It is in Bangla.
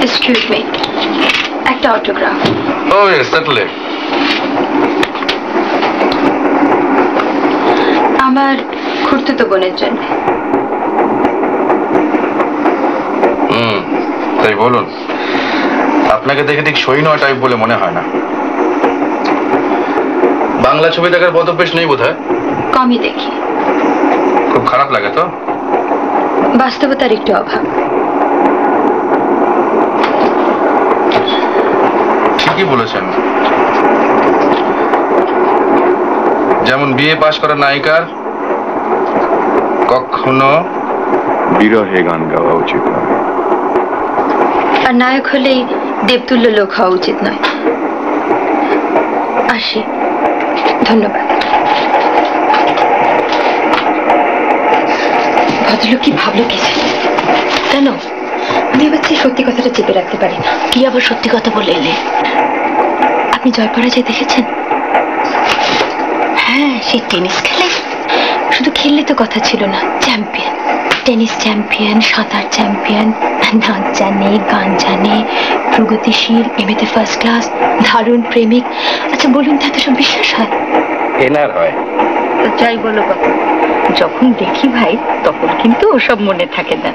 Excuse me. একটা অটোগ্রাফ। Oh yes, certainly. আমার খুড়তুতো বোনের জন্য। তাই বলুন। আপনাকে দেখে ঠিক সই নয় টাইপ বলে মনে হয় না। বাংলা ছবি দেখার বদভ্যাস নেই বোধহয়। কমই দেখি। খুব খারাপ লাগে তো? বাস্তবতার একটু অভাব। ঠিকই বলেছেন। যেমন বিএ পাশ করা নায়িকার কখনো বিরহে গান গাওয়া উচিত নয়, আর নায়ক হলেই দেবতুল্য লোক হওয়া উচিত নয়। আসি, ধন্যবাদ। ভদ্রলোক কি ভাবলো কি কেন? আমি এবার সত্যি কথাটা চেপে রাখতে পারি না। কি আবার সত্যি কথা বলে এলে? আপনি জয় পরাজয় দেখেছেন? হ্যাঁ, সেই টেনিস খেলে শুধু খেললে তো কথা ছিল না, চ্যাম্পিয়ন, টেনিস চ্যাম্পিয়ন, সাঁতার চ্যাম্পিয়ন, নাচ জানে, গান জানে, প্রগতিশীল, এমএতে ফার্স্ট ক্লাস, দারুণ প্রেমিক। আচ্ছা বলুন, তাতে সব বিশ্বাস হয়? এনার হয়। যাই বলো কথা, যখন দেখি ভাই তখন কিন্তু ওসব মনে থাকে না।